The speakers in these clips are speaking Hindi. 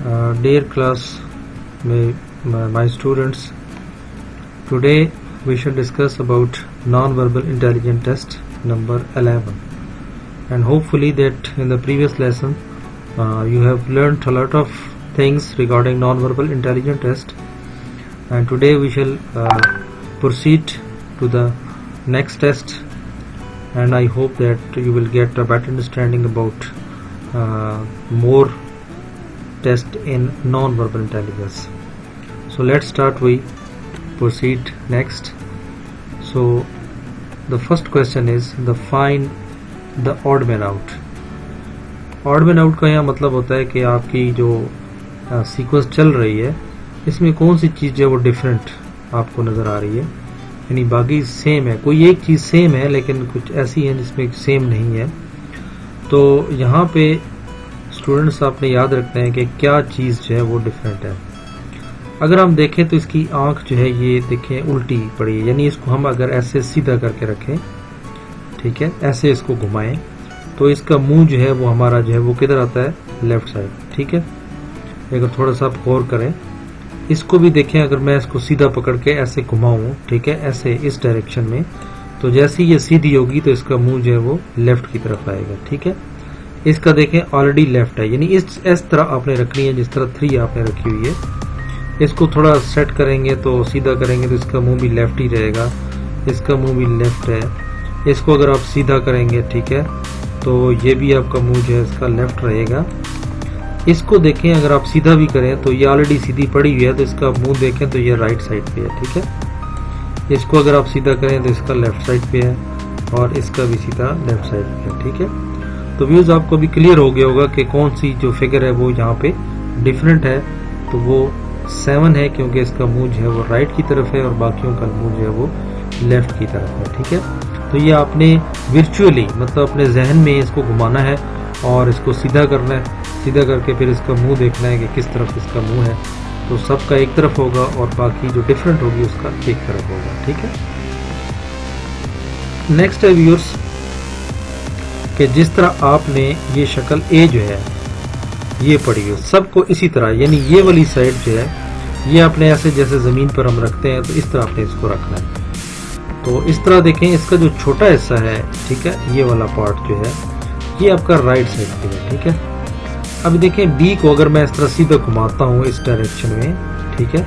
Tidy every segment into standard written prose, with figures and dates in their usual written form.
Dear class, my students, today we shall discuss about non-verbal intelligence test number 11, and hopefully that in the previous lesson you have learned a lot of things regarding non-verbal intelligence test, and today we shall proceed to the next test, and I hope that you will get a better understanding about more test in non-verbal intelligence. So let's start, we proceed next. So the first question is the find the odd man out. Odd man out का यहाँ मतलब होता है कि आपकी जो सीक्वेंस चल रही है इसमें कौन सी चीज़ है वो डिफरेंट आपको नज़र आ रही है, यानी बाकी सेम है, कोई एक चीज़ सेम है लेकिन कुछ ऐसी है जिसमें सेम नहीं है। तो यहाँ पे स्टूडेंट्स आपने याद रखना है कि क्या चीज़ जो है वो डिफरेंट है। अगर हम देखें तो इसकी आंख जो है ये देखें उल्टी पड़ी है, यानी इसको हम अगर ऐसे सीधा करके रखें, ठीक है, ऐसे इसको घुमाएं तो इसका मुंह जो है वो हमारा जो है वो किधर आता है, लेफ्ट साइड, ठीक है। अगर थोड़ा सा आप गौर करें, इसको भी देखें, अगर मैं इसको सीधा पकड़ के ऐसे घुमाऊं, ठीक है, ऐसे इस डायरेक्शन में, तो जैसे ये सीधी होगी तो इसका मुंह जो है वो लेफ्ट की तरफ आएगा, ठीक है। इसका देखें ऑलरेडी लेफ्ट है, यानी इस तरह आपने रखनी है जिस तरह 3 आपने रखी हुई है। इसको थोड़ा सेट करेंगे तो सीधा करेंगे तो इसका मुंह भी लेफ्ट ही रहेगा, इसका मुंह भी लेफ्ट है। इसको अगर आप सीधा करेंगे, ठीक है, तो ये भी आपका मुंह जो है इसका लेफ्ट रहेगा। इसको देखें, अगर आप सीधा भी करें तो ये ऑलरेडी सीधी पड़ी हुई है, तो इसका मुंह देखें तो ये राइट साइड पे है, ठीक है। इसको अगर आप सीधा करें तो इसका लेफ्ट साइड पे है और इसका भी सीधा लेफ्ट साइड पे है, ठीक है। तो व्यूज आपको भी क्लियर हो गया होगा कि कौन सी जो फिगर है वो यहाँ पे डिफरेंट है। तो वो 7 है क्योंकि इसका मुंह जो है वो राइट की तरफ है और बाकियों का मुंह जो है वो लेफ्ट की तरफ है, ठीक है। तो ये आपने वर्चुअली मतलब अपने जहन में इसको घुमाना है और इसको सीधा करना है, सीधा करके फिर इसका मुंह देखना है कि किस तरफ इसका मुंह है। तो सबका एक तरफ होगा और बाकी जो डिफरेंट होगी उसका एक तरफ होगा, ठीक है। नेक्स्ट है व्यूअर्स कि जिस तरह आपने ये शक्ल ए जो है ये पड़ी है, सबको इसी तरह, यानी ये वाली साइड जो है ये आपने ऐसे जैसे ज़मीन पर हम रखते हैं तो इस तरह आपने इसको रखना है। तो इस तरह देखें, इसका जो छोटा हिस्सा है, ठीक है, ये वाला पार्ट जो है ये आपका राइट साइड पे है, ठीक है। अब देखें बी को अगर मैं इस तरह सीधा घुमाता हूँ इस डायरेक्शन में, ठीक है,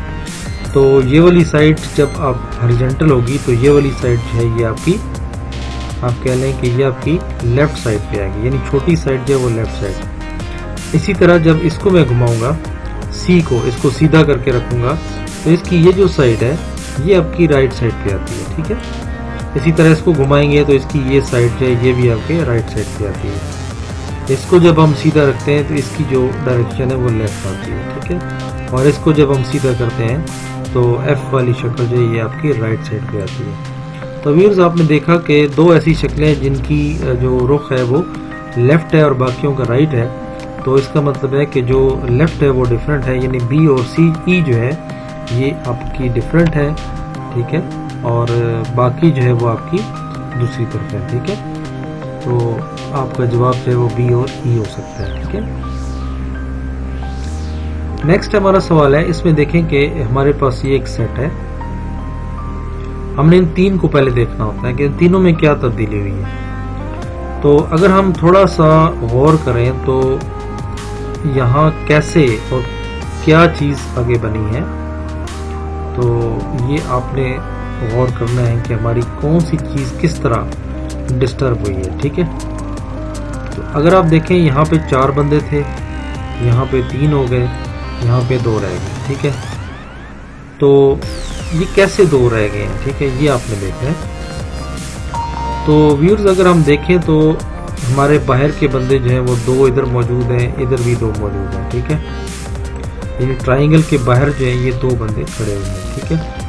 तो ये वाली साइड जब आप हॉरिजॉन्टल होगी तो ये वाली साइड जो है ये आपकी, आप कह लें कि ये आपकी लेफ्ट साइड पे आएगी, यानी छोटी साइड जो है वो लेफ्ट साइड। इसी तरह जब इसको मैं घुमाऊंगा सी को, इसको सीधा करके रखूंगा तो इसकी ये जो साइड है ये आपकी राइट साइड पे आती है, ठीक है। इसी तरह इसको घुमाएंगे तो इसकी ये साइड जो है ये भी आपके राइट साइड पे आती है। इसको जब हम सीधा रखते हैं तो इसकी जो डायरेक्शन है वो लेफ्ट आती है, ठीक है। और इसको जब हम सीधा करते हैं तो एफ वाली शक्ल जो है ये आपकी राइट साइड पे आती है। तो व्यूअर्स आपने देखा कि 2 ऐसी शक्लें जिनकी जो रुख है वो लेफ्ट है और बाकियों का राइट है। तो इसका मतलब है कि जो लेफ्ट है वो डिफरेंट है, यानी बी और सी ई जो है ये आपकी डिफरेंट है, ठीक है, और बाकी जो है वो आपकी दूसरी तरफ है, ठीक है। तो आपका जवाब जो है वो बी और ई हो सकता है, ठीक है। नेक्स्ट हमारा सवाल है, इसमें देखें कि हमारे पास ये एक सेट है, हमने इन 3 को पहले देखना होता है कि इन तीनों में क्या तब्दीली हुई है। तो अगर हम थोड़ा सा गौर करें तो यहाँ कैसे और क्या चीज़ आगे बनी है, तो ये आपने गौर करना है कि हमारी कौन सी चीज़ किस तरह डिस्टर्ब हुई है, ठीक है। तो अगर आप देखें यहाँ पे 4 बंदे थे, यहाँ पे 3 हो गए, यहाँ पे 2 रह गए, ठीक है। तो ये कैसे 2 रह गए हैं, ठीक है, ये आपने देखना है। तो व्यूअर्स अगर हम देखें तो हमारे बाहर के बंदे जो हैं वो 2 इधर मौजूद हैं, इधर भी 2 मौजूद हैं, ठीक है। यानी ट्राइंगल के बाहर जो है ये 2 बंदे खड़े हुए हैं, ठीक है।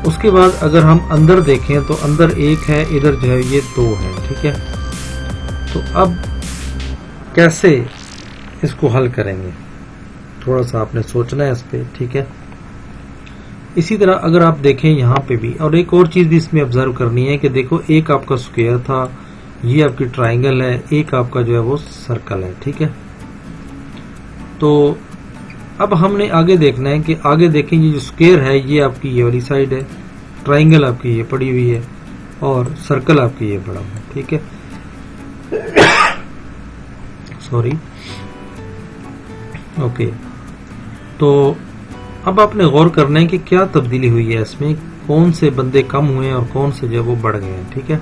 उसके बाद अगर हम अंदर देखें तो अंदर 1 है, इधर जो है ये 2 है, ठीक है। तो अब कैसे इसको हल करेंगे, थोड़ा सा आपने सोचना है इस पर, ठीक है। इसी तरह अगर आप देखें यहाँ पे भी, और एक और चीज़ भी इसमें ऑब्जर्व करनी है कि देखो एक आपका स्क्वायर था, ये आपकी ट्राइंगल है, एक आपका जो है वो सर्कल है, ठीक है। तो अब हमने आगे देखना है कि आगे देखें ये जो स्क्वायर है ये आपकी ये वाली साइड है, ट्राइंगल आपकी ये पड़ी हुई है और सर्कल आपकी ये पड़ा हुआ है, ठीक है। Sorry, okay. तो अब आपने गौर करना है कि क्या तब्दीली हुई है इसमें, कौन से बंदे कम हुए हैं और कौन से जो है वो बढ़ गए हैं, ठीक है।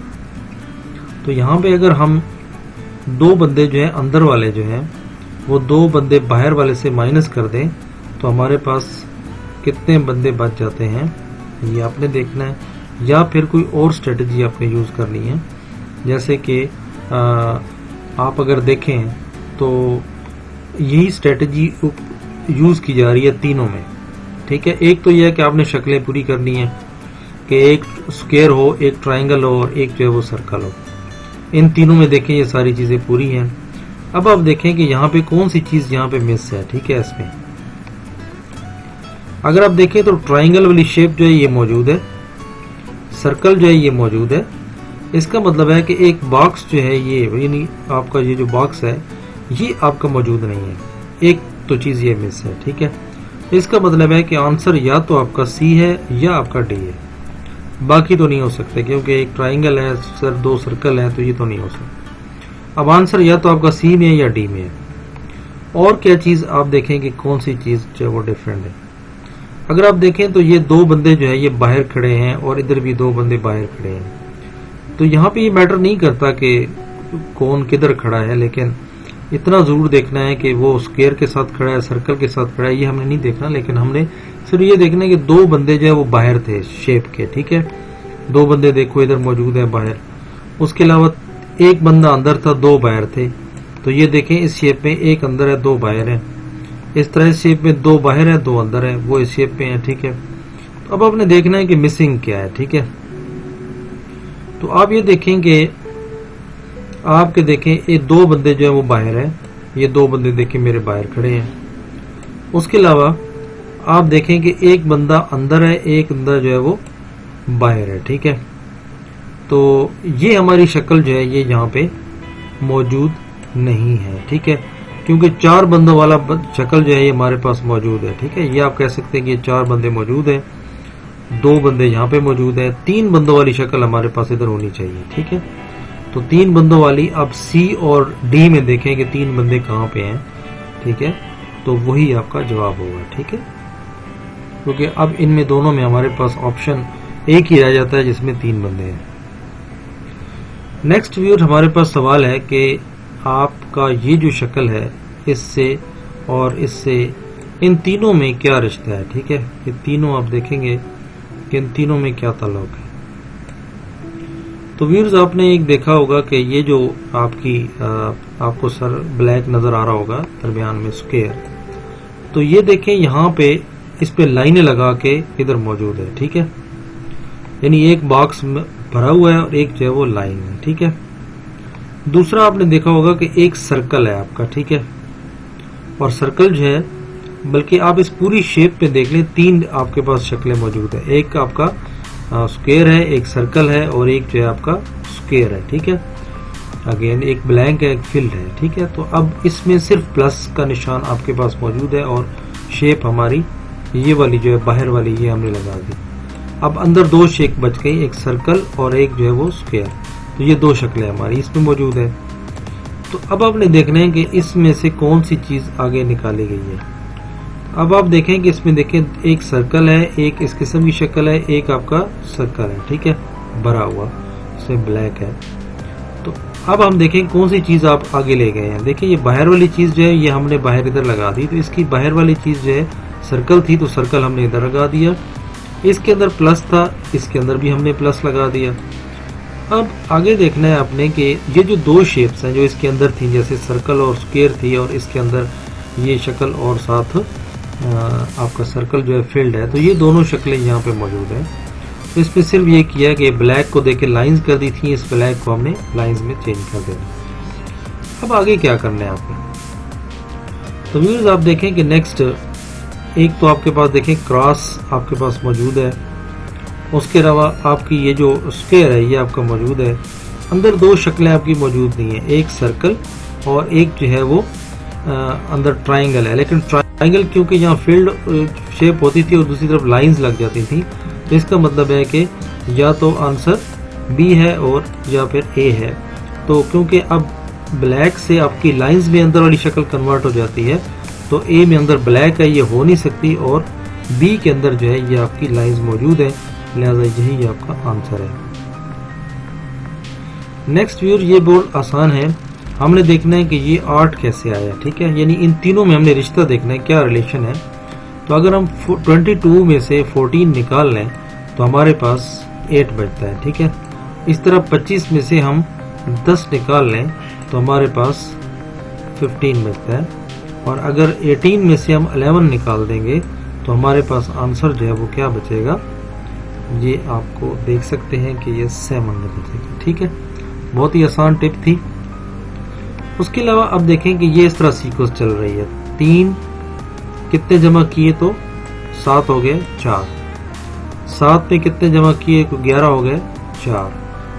तो यहाँ पे अगर हम दो बंदे जो है अंदर वाले जो हैं वो दो बंदे बाहर वाले से माइनस कर दें तो हमारे पास कितने बंदे बच जाते हैं ये आपने देखना है, या फिर कोई और स्ट्रेटजी आपने यूज करनी है। जैसे कि आप अगर देखें तो यही स्ट्रेटजी यूज की जा रही है तीनों में, ठीक है। एक तो यह है कि आपने शक्लें पूरी करनी है कि एक स्क्वायर हो, एक ट्राइंगल हो और एक जो है वो सर्कल हो। इन तीनों में देखें ये सारी चीजें पूरी हैं। अब आप देखें कि यहाँ पे कौन सी चीज यहाँ पे मिस है, ठीक है। इसमें अगर आप देखें तो ट्राइंगल वाली शेप जो है ये मौजूद है, सर्कल जो है ये मौजूद है। इसका मतलब है कि एक बॉक्स जो है ये, यानी आपका ये जो बॉक्स है ये आपका मौजूद नहीं है, एक तो चीज ये मिस है, ठीक है। इसका मतलब है कि आंसर या तो आपका सी है या आपका डी है, बाकी तो नहीं हो सकते, क्योंकि एक ट्राइंगल है सर, दो सर्कल है, तो ये तो नहीं हो सकता। अब आंसर या तो आपका सी में है या डी में है। और क्या चीज आप देखें कि कौन सी चीज जो है वो डिफरेंट है। अगर आप देखें तो ये दो बंदे जो है ये बाहर खड़े हैं और इधर भी दो बंदे बाहर खड़े हैं, तो यहाँ पे ये मैटर नहीं करता कि कौन किधर खड़ा है, लेकिन इतना जरूर देखना है कि वो स्क्वायर के साथ खड़ा है, सर्कल के साथ खड़ा है, ये हमने नहीं देखना। लेकिन हमने सिर्फ ये देखना है कि दो बंदे जो है वो बाहर थे शेप के, ठीक है। दो बंदे देखो इधर मौजूद है बाहर, उसके अलावा एक बंदा अंदर था, दो बाहर थे। तो ये देखें इस शेप में एक अंदर है, दो बाहर है। इस तरह इस शेप में दो बाहर है, दो अंदर है, वो इस शेप में है, ठीक है। तो अब आपने देखना है कि मिसिंग क्या है, ठीक है। तो आप ये देखें कि आपके देखें ये दो बंदे जो है वो बाहर है, ये दो बंदे देखें मेरे बाहर खड़े हैं। उसके अलावा आप देखें कि एक बंदा अंदर है, एक अंदर जो है वो बाहर है, ठीक है। तो ये हमारी शक्ल जो है ये यहाँ पे मौजूद नहीं है, ठीक है, क्योंकि चार बंदों वाला शक्ल जो है ये हमारे पास मौजूद है, ठीक है। ये आप कह सकते हैं कि ये चार बंदे मौजूद है, दो बंदे यहाँ पे मौजूद है, तीन बंदों वाली शक्ल हमारे पास इधर होनी चाहिए, ठीक है। तो तीन बंदों वाली अब सी और डी में देखें कि तीन बंदे कहाँ पे हैं, ठीक है। तो वही आपका जवाब होगा, ठीक है, क्योंकि अब इनमें दोनों में हमारे पास ऑप्शन एक ही रह जाता है जिसमें तीन बंदे हैं। नेक्स्ट व्यूअर हमारे पास सवाल है कि आपका ये जो शक्ल है इससे और इससे, इन तीनों में क्या रिश्ता है, ठीक है। ये तीनों आप देखेंगे कि इन तीनों में क्या ताल्लुक है। तो व्यूअर्स आपने एक देखा होगा कि ये जो आपको सर ब्लैक नजर आ रहा होगा दरमियान में स्क्वायर, तो ये देखें यहाँ पे इस पे लाइनें लगा के इधर मौजूद है, ठीक है। यानी एक बॉक्स भरा हुआ है और एक जो है वो लाइन है, ठीक है। दूसरा आपने देखा होगा कि एक सर्कल है आपका, ठीक है, और सर्कल जो है, बल्कि आप इस पूरी शेप पे देख लें, तीन आपके पास शक्लें मौजूद है। एक आपका स्क्वायर है, एक सर्कल है और एक जो है आपका स्क्वायर है, ठीक है। अगेन एक ब्लैंक है, एक फिल्ड है, ठीक है। तो अब इसमें सिर्फ प्लस का निशान आपके पास मौजूद है और शेप हमारी ये वाली जो है बाहर वाली ये हमने लगा दी। अब अंदर दो शेप बच गई, एक सर्कल और एक जो है वो स्क्वायर। तो ये दो शक्लें हमारी इसमें मौजूद है। तो अब आपने देखना है कि इसमें से कौन सी चीज आगे निकाली गई है। अब आप देखें कि इसमें देखें एक सर्कल है, एक इस किस्म की शक्ल है, एक आपका सर्कल है, ठीक है, भरा हुआ, इसमें ब्लैक है। तो अब हम देखें कौन सी चीज आप आगे ले गए हैं। देखिए ये बाहर वाली चीज जो है ये हमने बाहर इधर लगा दी, तो इसकी बाहर वाली चीज जो है सर्कल थी तो सर्कल हमने इधर लगा दिया। इसके अंदर प्लस था, इसके अंदर भी हमने प्लस लगा दिया। अब आगे देखना है आपने कि ये जो दो शेप्स हैं जो इसके अंदर थी, जैसे सर्कल और स्क्वायर थी और इसके अंदर ये शक्ल और साथ आपका सर्कल जो है फील्ड है, तो ये दोनों शक्लें यहाँ पे मौजूद हैं। तो इसमें सिर्फ ये किया कि ब्लैक को देके लाइंस कर दी थी, इस ब्लैक को हमने लाइंस में चेंज कर देना। अब आगे क्या करना है आपने, तो व्यूअर्स आप देखें कि नेक्स्ट एक तो आपके पास देखें क्रॉस आपके पास मौजूद है, उसके अलावा आपकी ये जो स्क्वायर है ये आपका मौजूद है। अंदर दो शक्लें आपकी मौजूद नहीं है, एक सर्कल और एक जो है वो अंदर ट्राइंगल है, लेकिन ट्राइंगल क्योंकि यहाँ फील्ड शेप होती थी और दूसरी तरफ लाइंस लग जाती थी, तो इसका मतलब है कि या तो आंसर बी है और या फिर ए है। तो क्योंकि अब ब्लैक से आपकी लाइंस में अंदर वाली शक्ल कन्वर्ट हो जाती है, तो ए में अंदर ब्लैक है, ये हो नहीं सकती, और बी के अंदर जो है ये आपकी लाइंस मौजूद है, लिहाजा यही आपका आंसर है। नेक्स्ट व्यूअर, ये बहुत आसान है, हमने देखना है कि ये 8 कैसे आया, ठीक है, यानी इन तीनों में हमने रिश्ता देखना है, क्या रिलेशन है। तो अगर हम 22 में से 14 निकाल लें तो हमारे पास 8 बचता है, ठीक है। इस तरह 25 में से हम 10 निकाल लें तो हमारे पास 15 बचता है, और अगर 18 में से हम 11 निकाल देंगे तो हमारे पास आंसर जो है वो क्या बचेगा, ये आपको देख सकते हैं कि ये 7 बचेगा, ठीक है। बहुत ही आसान टिप थी। उसके अलावा अब देखें कि ये इस तरह सीक्वेंस चल रही है, 3 कितने जमा किए तो 7 हो गए 4, 7 में कितने जमा किए तो 11 हो गए 4,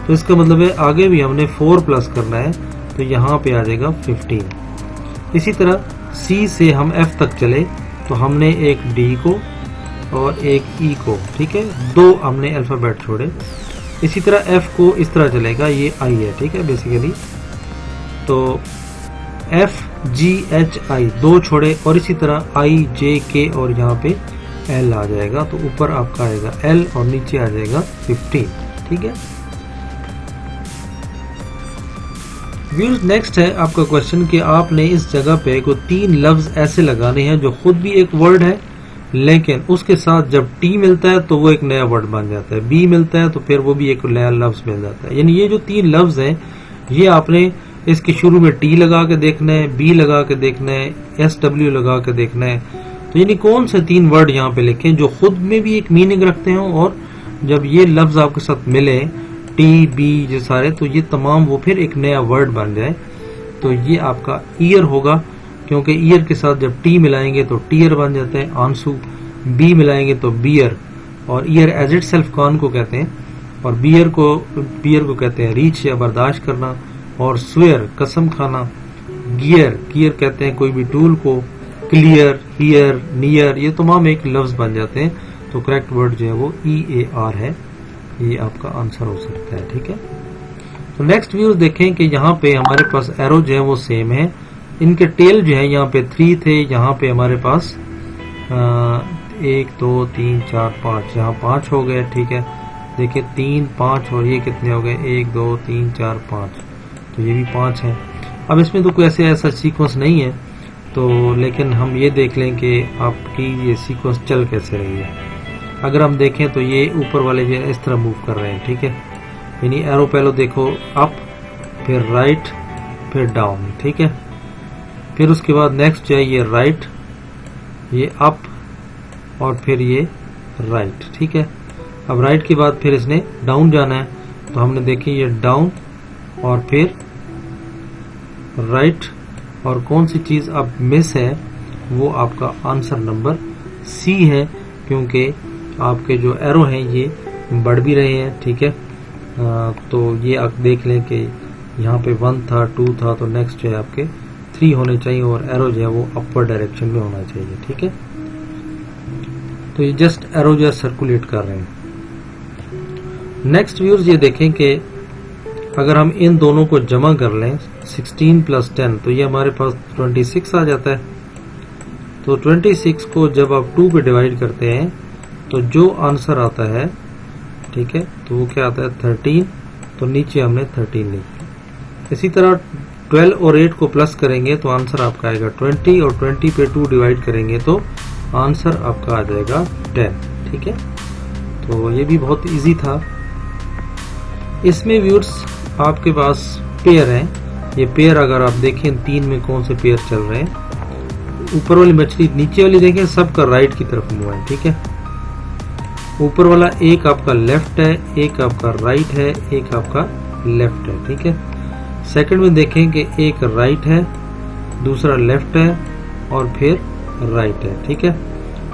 तो इसका मतलब है आगे भी हमने 4 प्लस करना है, तो यहाँ पे आ जाएगा 15। इसी तरह C से हम F तक चले तो हमने एक D को और एक E को, ठीक है, 2 हमने अल्फाबेट छोड़े। इसी तरह F को इस तरह चलेगा, ये I है, ठीक है, बेसिकली तो F G H I 2 छोड़े, और इसी तरह I J K और यहाँ पे L आ जाएगा, तो ऊपर आपका आएगा L और नीचे आ जाएगा 15, ठीक है। व्यूअर्स, नेक्स्ट है आपका क्वेश्चन कि आपने इस जगह पे को 3 लफ्ज ऐसे लगाने हैं जो खुद भी एक वर्ड है, लेकिन उसके साथ जब T मिलता है तो वो एक नया वर्ड बन जाता है, B मिलता है तो फिर वो भी एक नया लफ्ज मिल जाता है। यानी ये जो 3 लफ्ज हैं ये आपने इसके शुरू में T लगा के देखना है, B लगा के देखना है, SW लगा के देखना है। तो यानी कौन से 3 वर्ड यहाँ पे लिखें जो खुद में भी एक मीनिंग रखते हो, और जब ये लफ्ज आपके साथ मिले T B जो सारे, तो ये तमाम वो फिर एक नया वर्ड बन जाए। तो ये आपका ईयर होगा, क्योंकि ईयर के साथ जब T मिलाएंगे तो टीयर बन जाता है आंसू, B मिलाएंगे तो बियर, और ईयर एज इट सेल्फ कान को कहते हैं, और बियर को कहते हैं रीच या बर्दाश्त करना, और स्वेयर कसम खाना, गियर कहते हैं कोई भी टूल को, क्लियर, हियर, नियर, ये तमाम एक लफ्ज बन जाते हैं। तो करेक्ट वर्ड जो है वो EAR है, ये आपका आंसर हो सकता है, ठीक है। तो नेक्स्ट व्यूज देखें कि यहाँ पे हमारे पास एरो जो है वो सेम है, इनके टेल जो है यहाँ पे 3 थे, यहाँ पे हमारे पास 1 2 3 4 5, यहाँ 5 हो गए, ठीक है। देखिए 3 5 और ये कितने हो गए, 1 2 3 4 5, तो ये भी 5 है। अब इसमें तो कोई ऐसा सीक्वेंस नहीं है, तो लेकिन हम ये देख लें कि आपकी ये सीक्वेंस चल कैसे रही है। अगर हम देखें तो ये ऊपर वाले जो है इस तरह मूव कर रहे हैं, ठीक है, यानी एरो पहले देखो अप, फिर राइट, फिर डाउन, ठीक है। फिर उसके बाद नेक्स्ट जो है ये राइट, ये अप, और फिर ये राइट, ठीक है। अब राइट के बाद फिर इसने डाउन जाना है, तो हमने देखे ये डाउन और फिर राइट, और कौन सी चीज अब मिस है वो आपका आंसर नंबर C है, क्योंकि आपके जो एरो हैं ये बढ़ भी रहे हैं, ठीक है। तो ये आप देख लें कि यहाँ पे 1 था, 2 था, तो नेक्स्ट जो है आपके 3 होने चाहिए, और एरो जो है वो अपवर्ड डायरेक्शन में होना चाहिए, ठीक है। तो ये जस्ट एरो जो है सर्कुलेट कर रहे हैं। नेक्स्ट व्यूअर्स, ये देखें कि अगर हम इन दोनों को जमा कर लें 16 + 10, तो ये हमारे पास 26 आ जाता है। तो 26 को जब आप 2 पे डिवाइड करते हैं तो जो आंसर आता है, ठीक है, तो वो क्या आता है 13, तो नीचे हमने 13 लिख दिया। इसी तरह 12 और 8 को प्लस करेंगे तो आंसर आपका आएगा 20, और 20 पे 2 डिवाइड करेंगे तो आंसर आपका आ जाएगा 10, ठीक है। तो ये भी बहुत इजी था। इसमें व्यूअर्स आपके पास पेयर हैं, ये पेयर अगर आप देखें 3 में कौन से पेयर चल रहे हैं, ऊपर वाली मछली नीचे वाली देखें सबका राइट की तरफ मुंह है, ठीक है। ऊपर वाला एक आपका लेफ्ट है, एक आपका राइट है, एक आपका लेफ्ट है, ठीक है। सेकंड में देखें कि एक राइट है, दूसरा लेफ्ट है, और फिर राइट है, ठीक है।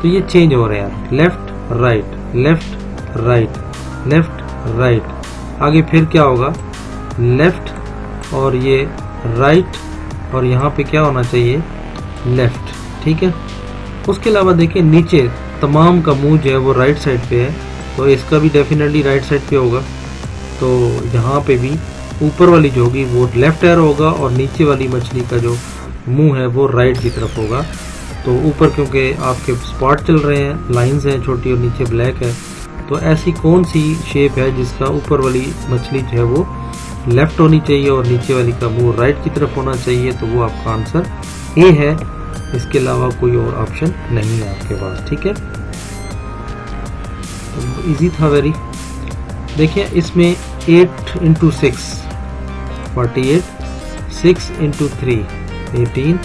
तो ये चेंज हो रहे हैं, left right, left right, left right. आगे फिर क्या होगा, लेफ्ट और ये राइट, और यहाँ पे क्या होना चाहिए लेफ्ट, ठीक है। उसके अलावा देखिए नीचे तमाम का मुंह जो है वो राइट साइड पे है, तो इसका भी डेफिनेटली राइट साइड पे होगा। तो यहाँ पे भी ऊपर वाली जो होगी वो लेफ्ट एरो होगा और नीचे वाली मछली का जो मुंह है वो राइट की तरफ होगा। तो ऊपर क्योंकि आपके स्पॉट चल रहे हैं, लाइंस हैं छोटी और नीचे ब्लैक है, तो ऐसी कौन सी शेप है जिसका ऊपर वाली मछली जो है वो लेफ्ट होनी चाहिए और नीचे वाली का मुंह राइट की तरफ होना चाहिए, तो वो आपका आंसर ए है। इसके अलावा कोई और ऑप्शन नहीं है आपके पास, ठीक है। तो इजी था वेरी। देखिए इसमें 8 × 6 48, 6 × 3 18,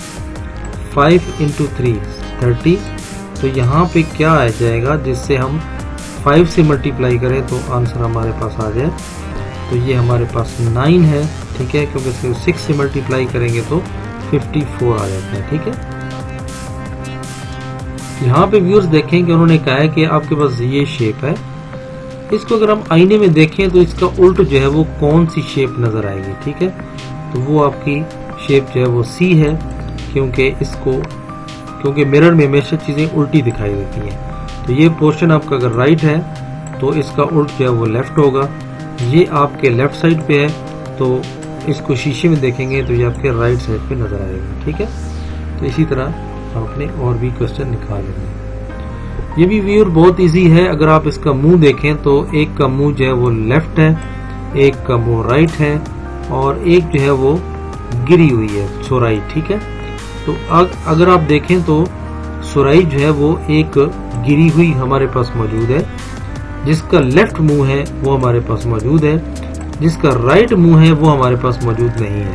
5 × 3 30। तो यहाँ पे क्या आ जाएगा, जिससे हम 5 से मल्टीप्लाई करें तो आंसर हमारे पास आ जाए। तो ये हमारे पास 9 है, ठीक है, क्योंकि सिर्फ 6 से मल्टीप्लाई करेंगे तो 54 आ जाता है, ठीक है। यहाँ पे व्यूअर्स देखें कि उन्होंने कहा है कि आपके पास ये शेप है, इसको अगर हम आईने में देखें तो इसका उल्ट जो है वो कौन सी शेप नजर आएगी, ठीक है। तो वो आपकी शेप जो है वो सी है, क्योंकि मिरर में हमेशा चीजें उल्टी दिखाई देती हैं। तो ये पोर्शन आपका अगर राइट है तो इसका उल्ट जो है वो लेफ्ट होगा। ये आपके लेफ्ट साइड पे है, तो इसको शीशे में देखेंगे तो ये आपके राइट साइड पे नजर आएगा, ठीक है। तो इसी तरह आपने और भी क्वेश्चन निकालेंगे। ये भी व्यूअर बहुत इजी है। अगर आप इसका मुंह देखें तो एक का मुंह जो है वो लेफ्ट है, एक का मुंह राइट है और एक जो है वो गिरी हुई है सुराई, ठीक है। तो अगर आप देखें तो सुराई जो है वो एक गिरी हुई हमारे पास मौजूद है, जिसका लेफ्ट मुंह है वो हमारे पास मौजूद है, जिसका राइट मुंह है वो हमारे पास मौजूद नहीं है।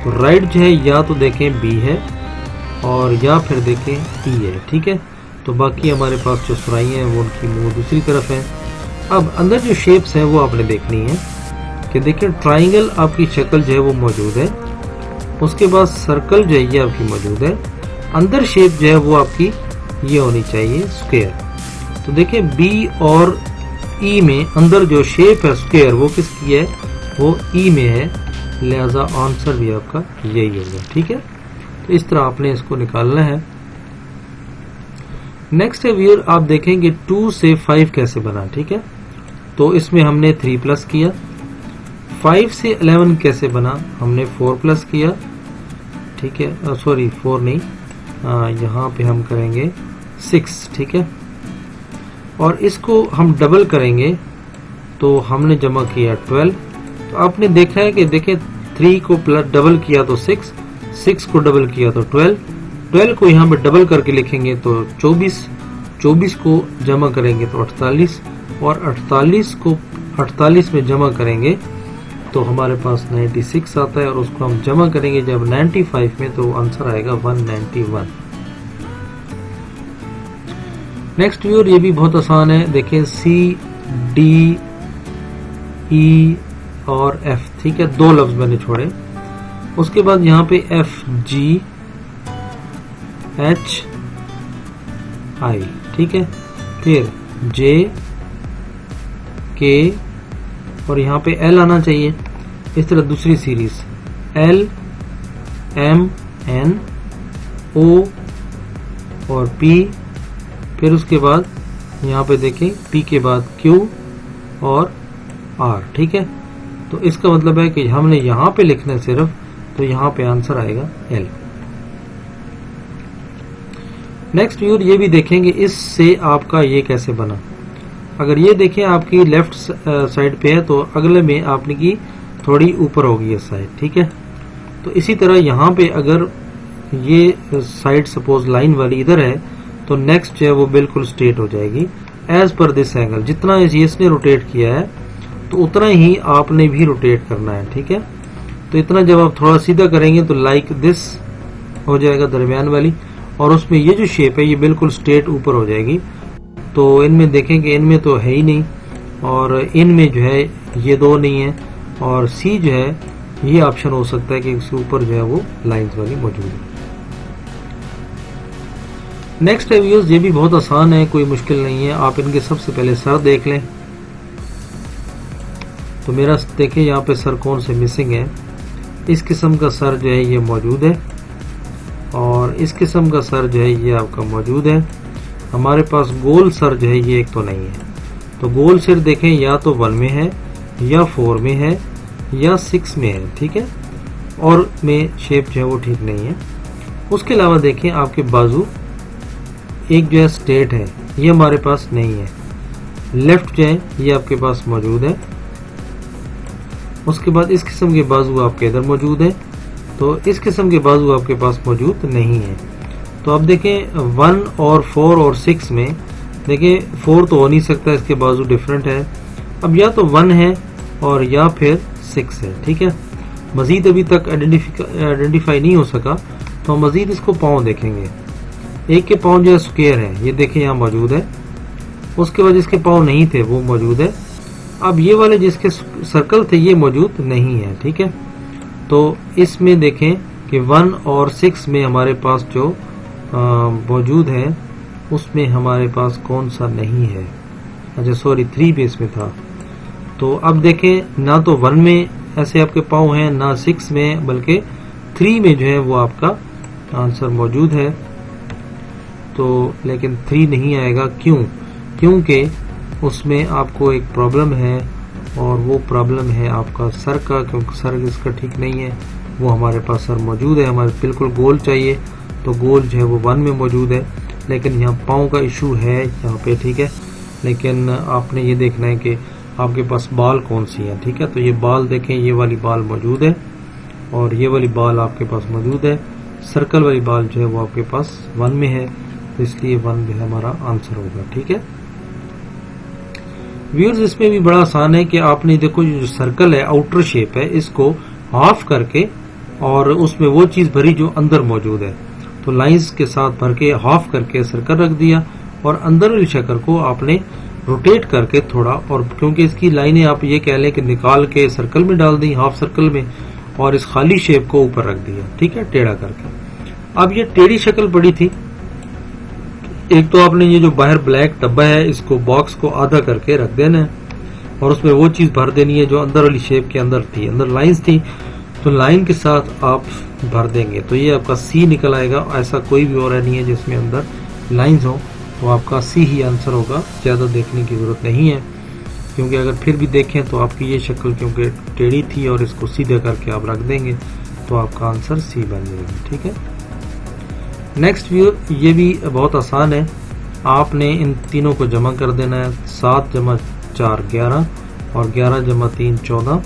तो राइट जो है या तो देखें बी है और या फिर देखें ई है, ठीक है। तो बाकी हमारे पास जो सुराई हैं वो उनकी मुंह दूसरी तरफ है। अब अंदर जो शेप्स हैं वो आपने देखनी है कि देखिए ट्राइंगल आपकी शक्ल जो है वो मौजूद है, उसके बाद सर्कल जो है ये आपकी मौजूद है, अंदर शेप जो है वो आपकी ये होनी चाहिए स्क्वायर। तो देखिए बी और ई में अंदर जो शेप है स्क्वायर वो किसकी है, वो ई में है, लिहाजा आंसर भी आपका यही होगा, ठीक है। तो इस तरह आपने इसको निकालना है। नेक्स्ट है व्यूअर, आप देखेंगे 2 से 5 कैसे बना, ठीक है। तो इसमें हमने 3 प्लस किया। 5 से 11 कैसे बना, हमने 4 प्लस किया, ठीक है। सॉरी 4 नहीं, यहाँ पे हम करेंगे 6, ठीक है। और इसको हम डबल करेंगे तो हमने जमा किया 12। तो आपने देखा है कि देखिए 3 को प्लस डबल किया तो 6, 6 को डबल किया तो 12, 12 को यहाँ पे डबल करके लिखेंगे तो 24, 24 को जमा करेंगे तो 48 और 48 को 48 में जमा करेंगे तो हमारे पास 96 आता है और उसको हम जमा करेंगे जब 95 में तो आंसर आएगा 191। नेक्स्ट व्यूअर ये भी बहुत आसान है। देखिए सी डी ई और एफ, ठीक है, 2 लफ्ज मैंने छोड़े। उसके बाद यहाँ पे एफ जी एच आई, ठीक है, फिर जे के और यहाँ पे एल आना चाहिए। इस तरह दूसरी series L M N O और पी, फिर उसके बाद यहाँ पे देखें पी के बाद क्यू और आर, ठीक है। तो इसका मतलब है कि हमने यहाँ पे लिखना है सिर्फ, तो यहाँ पे आंसर आएगा एल। नेक्स्ट व्यूअर ये भी देखेंगे इससे आपका ये कैसे बना। अगर ये देखें आपकी लेफ्ट साइड पे है तो अगले में आपने की थोड़ी ऊपर होगी ये साइड, ठीक है। तो इसी तरह यहाँ पे अगर ये साइड सपोज लाइन वाली इधर है तो नेक्स्ट जो है वो बिल्कुल स्ट्रेट हो जाएगी एज पर दिस एंगल। जितना इसने रोटेट किया है तो उतना ही आपने भी रोटेट करना है, ठीक है। तो इतना जब आप थोड़ा सीधा करेंगे तो लाइक दिस हो जाएगा दरमियान वाली, और उसमें ये जो शेप है ये बिल्कुल स्ट्रेट ऊपर हो जाएगी। तो इनमें देखेंगे इनमें तो है ही नहीं और इनमें जो है ये 2 नहीं है और सी जो है ये ऑप्शन हो सकता है कि इसके ऊपर जो है वो लाइंस वाली मौजूद है। नेक्स्ट है व्यूअर्स, ये भी बहुत आसान है, कोई मुश्किल नहीं है। आप इनके सबसे पहले सर देख लें। तो मेरा देखिए यहाँ पे सर कौन से मिसिंग है। इस किस्म का सर जो है ये मौजूद है और इस किस्म का सर जो है ये आपका मौजूद है। हमारे पास गोल सर जो है ये एक तो नहीं है। तो गोल सिर देखें या तो 1 में है या 4 में है या 6 में है, ठीक है, और में शेप जो है वो ठीक नहीं है। उसके अलावा देखें आपके बाजू एक जो है स्ट्रेट है, ये हमारे पास नहीं है। लेफ्ट जो है ये आपके पास मौजूद है। उसके बाद इस किस्म के बाजू आपके इधर मौजूद है, तो इस किस्म के बाजू आपके पास मौजूद नहीं है। तो अब देखें 1 और 4 और 6 में देखें 4 तो हो नहीं सकता, इसके बाजू डिफरेंट है। अब या तो 1 है और या फिर 6 है, ठीक है। मजीद अभी तक आइडेंटिफाई नहीं हो सका, तो हम मजीद इसको पाँव देखेंगे। एक के पाँव जो है स्क्वायर है, ये देखें यहाँ मौजूद है। उसके बाद इसके पाँव नहीं थे वो मौजूद है। अब ये वाले जिसके सर्कल थे ये मौजूद नहीं है, ठीक है। तो इसमें देखें कि 1 और 6 में हमारे पास जो मौजूद है उसमें हमारे पास कौन सा नहीं है। अच्छा सॉरी 3 बेस में था। तो अब देखें ना तो 1 में ऐसे आपके पाँव हैं ना 6 में, बल्कि 3 में जो है वो आपका आंसर मौजूद है। तो लेकिन 3 नहीं आएगा, क्यों? क्योंकि उसमें आपको एक प्रॉब्लम है और वो प्रॉब्लम है आपका सर का, क्योंकि सर इसका ठीक नहीं है। वो हमारे पास सर मौजूद है, हमारे बिल्कुल गोल चाहिए, तो गोल जो है वो 1 में मौजूद है। लेकिन यहाँ पाँव का इशू है यहाँ पे, ठीक है। लेकिन आपने ये देखना है कि आपके पास बाल कौन सी है, ठीक है। तो ये बाल देखें, ये वाली बाल मौजूद है और ये वाली बाल आपके पास मौजूद है। सर्कल वाली बाल जो है वो आपके पास 1 में है, तो इसलिए 1 जो है हमारा आंसर होगा, ठीक है। व्यूअर्स इसमें भी बड़ा आसान है कि आपने देखो जो सर्कल है, आउटर शेप है, इसको हाफ करके और उसमें वो चीज भरी जो अंदर मौजूद है। तो लाइंस के साथ भर के हाफ करके सर्कल रख दिया और अंदर वाली शक्ल को आपने रोटेट करके थोड़ा, और क्योंकि इसकी लाइनें आप ये कह लें कि निकाल के सर्कल में डाल दी, हाफ सर्कल में, और इस खाली शेप को ऊपर रख दिया, ठीक है, टेढ़ा करके। अब ये टेढ़ी शक्ल पड़ी थी। एक तो आपने ये जो बाहर ब्लैक डब्बा है इसको बॉक्स को आधा करके रख देना है और उसमें वो चीज भर देनी है जो अंदर वाली शेप के अंदर थी। अंदर लाइंस थी तो लाइन के साथ आप भर देंगे, तो ये आपका सी निकल आएगा। ऐसा कोई भी और नहीं है जिसमें अंदर लाइंस हो, तो आपका सी ही आंसर होगा। ज्यादा देखने की जरूरत नहीं है, क्योंकि अगर फिर भी देखें तो आपकी ये शक्ल क्योंकि टेढ़ी थी और इसको सीधे करके आप रख देंगे तो आपका आंसर सी बन जाएगी, ठीक है। नेक्स्ट व्यू ये भी बहुत आसान है। आपने इन तीनों को जमा कर देना है। 7 + 4 11 और 11 + 3 14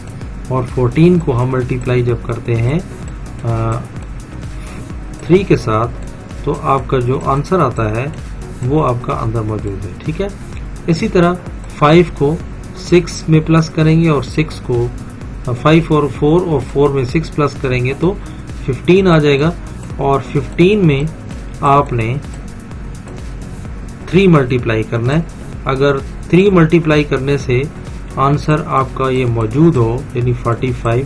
और 14 को हम मल्टीप्लाई जब करते हैं 3 के साथ, तो आपका जो आंसर आता है वो आपका अंदर मौजूद है, ठीक है। इसी तरह 5 को 6 में प्लस करेंगे और 6 को 5 और 4 और 4 में 6 प्लस करेंगे तो 15 आ जाएगा। और 15 में आपने 3 मल्टीप्लाई करना है। अगर 3 मल्टीप्लाई करने से आंसर आपका ये मौजूद हो यानी 45,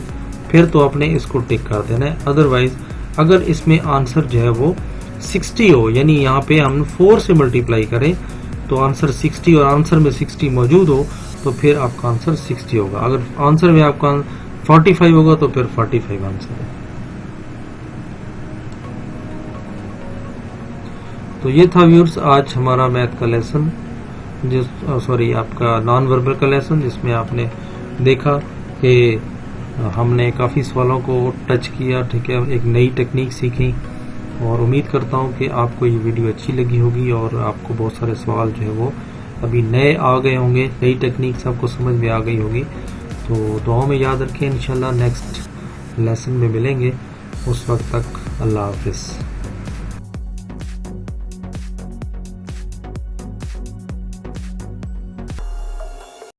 फिर तो आपने इसको टिक कर देना है। अदरवाइज अगर इसमें आंसर जो है वो 60 हो, यानी यहाँ पे हम 4 से मल्टीप्लाई करें तो आंसर 60 और आंसर में 60 मौजूद हो तो फिर आपका आंसर 60 होगा। अगर आंसर में आपका 45 होगा तो फिर 45 आंसर है। तो ये था व्यूअर्स आज हमारा मैथ का लेसन, आपका नॉन वर्बल का लेसन, जिसमें आपने देखा कि हमने काफ़ी सवालों को टच किया, ठीक है, एक नई टेक्निक सीखी। और उम्मीद करता हूँ कि आपको ये वीडियो अच्छी लगी होगी और आपको बहुत सारे सवाल जो है वो अभी नए आ गए होंगे, नई टेक्निक्स आपको समझ में आ गई होगी। तो दुआओं में याद रखें, इंशाल्लाह नेक्स्ट लेसन में मिलेंगे। उस वक्त तक अल्लाह हाफिज़।